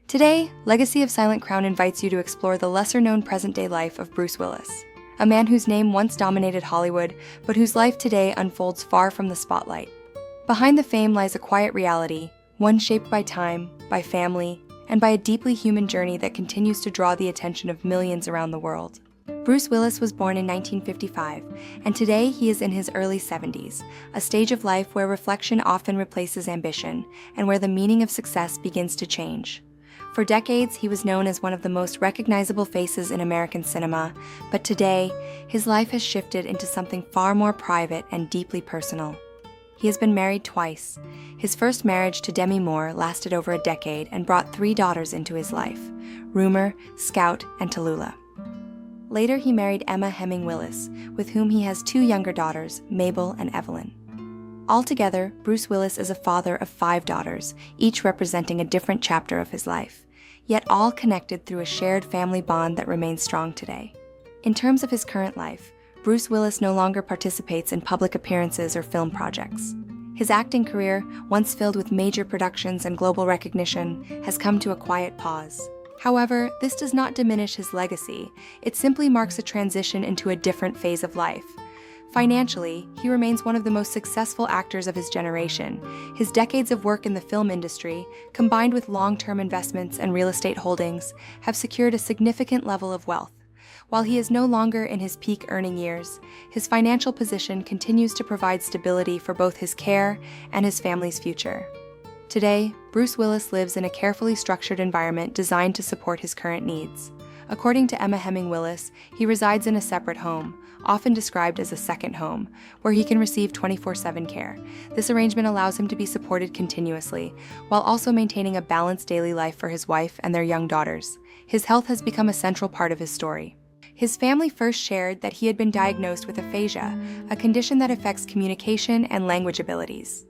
Today, Legacy of Silent Crown invites you to explore the lesser-known present-day life of Bruce Willis, a man whose name once dominated Hollywood, but whose life today unfolds far from the spotlight. Behind the fame lies a quiet reality, one shaped by time, by family, and by a deeply human journey that continues to draw the attention of millions around the world. Bruce Willis was born in 1955, and today he is in his early 70s, a stage of life where reflection often replaces ambition, and where the meaning of success begins to change. For decades, he was known as one of the most recognizable faces in American cinema, but today, his life has shifted into something far more private and deeply personal. He has been married twice. His first marriage to Demi lasted over a decade and brought 3 daughters into his life: Rumor, Scout, and Tallulah. Later, he married Emma Heming Willis, with whom he has 2 younger daughters, Mabel and Evelyn. Altogether, Bruce Willis is a father of 5 daughters, each representing a different chapter of his life, yet all connected through a shared family bond that remains strong today. In terms of his current life, Bruce Willis no longer participates in public appearances or film projects. His acting career, once filled with major productions and global recognition, has come to a quiet pause. However, this does not diminish his legacy. It simply marks a transition into a different phase of life. Financially, he remains one of the most successful actors of his generation. His decades of work in the film industry, combined with long-term investments and real estate holdings, have secured a significant level of wealth. While he is no longer in his peak earning years, his financial position continues to provide stability for both his care and his family's future. Today, Bruce Willis lives in a carefully structured environment designed to support his current needs. According to Emma Heming Willis, he resides in a separate home, often described as a second home, where he can receive 24/7 care. This arrangement allows him to be supported continuously, while also maintaining a balanced daily life for his wife and their young daughters. His health has become a central part of his story. His family first shared that he had been diagnosed with aphasia, a condition that affects communication and language abilities.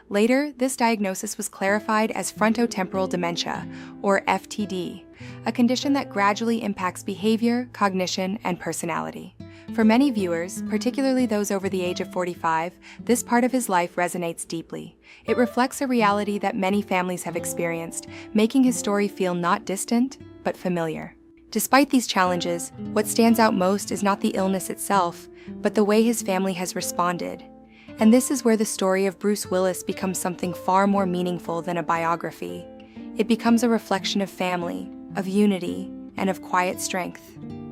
Later, this diagnosis was clarified as frontotemporal dementia, or FTD, a condition that gradually impacts behavior, cognition, and personality. For many viewers, particularly those over the age of 45, this part of his life resonates deeply. It reflects a reality that many families have experienced, making his story feel not distant, but familiar. Despite these challenges, what stands out most is not the illness itself, but the way his family has responded. And this is where the story of Bruce Willis becomes something far more meaningful than a biography. It becomes a reflection of family, of unity, and of quiet strength.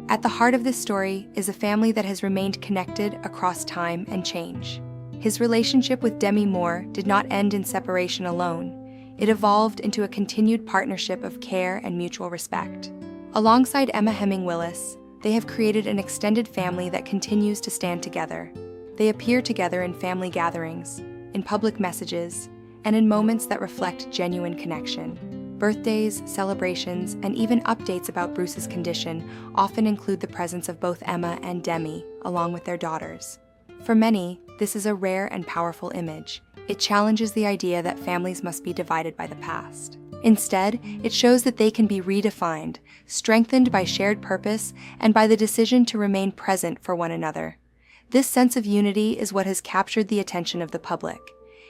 At the heart of this story is a family that has remained connected across time and change. His relationship with Demi did not end in separation alone. It evolved into a continued partnership of care and mutual respect. Alongside Emma Heming Willis, they have created an extended family that continues to stand together. They appear together in family gatherings, in public messages, and in moments that reflect genuine connection. Birthdays, celebrations, and even updates about Bruce's condition often include the presence of both Emma and Demi, along with their daughters. For many, this is a rare and powerful image. It challenges the idea that families must be divided by the past. Instead, it shows that they can be redefined, strengthened by shared purpose and by the decision to remain present for one another. This sense of unity is what has captured the attention of the public.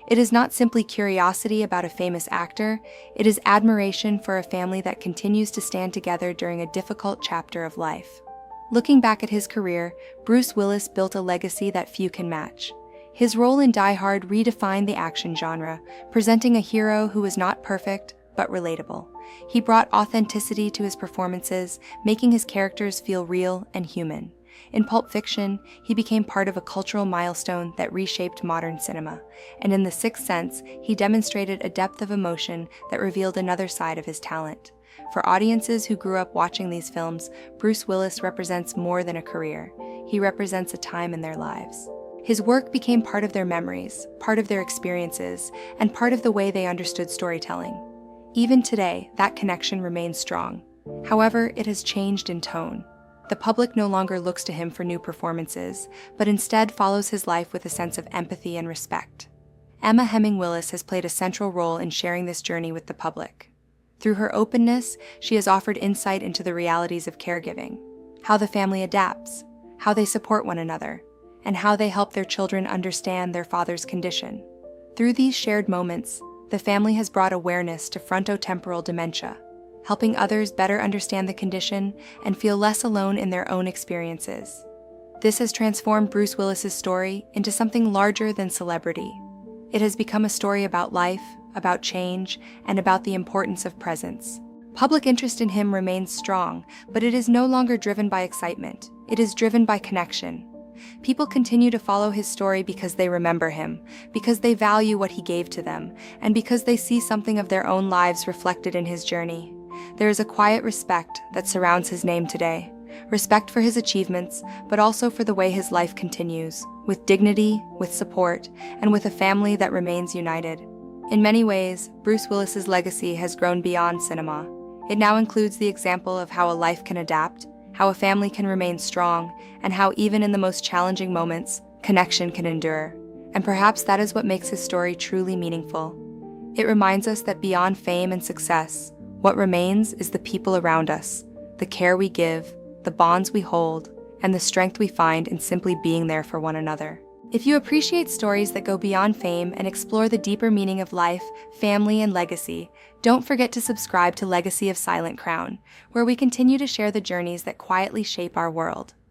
It is not simply curiosity about a famous actor, it is admiration for a family that continues to stand together during a difficult chapter of life. Looking back at his career, Bruce Willis built a legacy that few can match. His role in Die Hard redefined the action genre, presenting a hero who was not perfect, but relatable. He brought authenticity to his performances, making his characters feel real and human. In Pulp Fiction, he became part of a cultural milestone that reshaped modern cinema, and in The Sixth Sense, he demonstrated a depth of emotion that revealed another side of his talent. For audiences who grew up watching these films, Bruce Willis represents more than a career. He represents a time in their lives. His work became part of their memories, part of their experiences, and part of the way they understood storytelling. Even today, that connection remains strong. However, it has changed in tone. The public no longer looks to him for new performances, but instead follows his life with a sense of empathy and respect. Emma Heming Willis has played a central role in sharing this journey with the public. Through her openness, she has offered insight into the realities of caregiving, how the family adapts, how they support one another, and how they help their children understand their father's condition. Through these shared moments, the family has brought awareness to frontotemporal dementia, helping others better understand the condition and feel less alone in their own experiences. This has transformed Bruce Willis's story into something larger than celebrity. It has become a story about life, about change, and about the importance of presence. Public interest in him remains strong, but it is no longer driven by excitement. It is driven by connection. People continue to follow his story because they remember him, because they value what he gave to them, and because they see something of their own lives reflected in his journey. There is a quiet respect that surrounds his name today. Respect for his achievements, but also for the way his life continues, with dignity, with support, and with a family that remains united. In many ways, Bruce Willis's legacy has grown beyond cinema. It now includes the example of how a life can adapt, how a family can remain strong, and how even in the most challenging moments, connection can endure. And perhaps that is what makes his story truly meaningful. It reminds us that beyond fame and success, what remains is the people around us, the care we give, the bonds we hold, and the strength we find in simply being there for one another. If you appreciate stories that go beyond fame and explore the deeper meaning of life, family, and legacy, don't forget to subscribe to Legacy of Silent Crown, where we continue to share the journeys that quietly shape our world.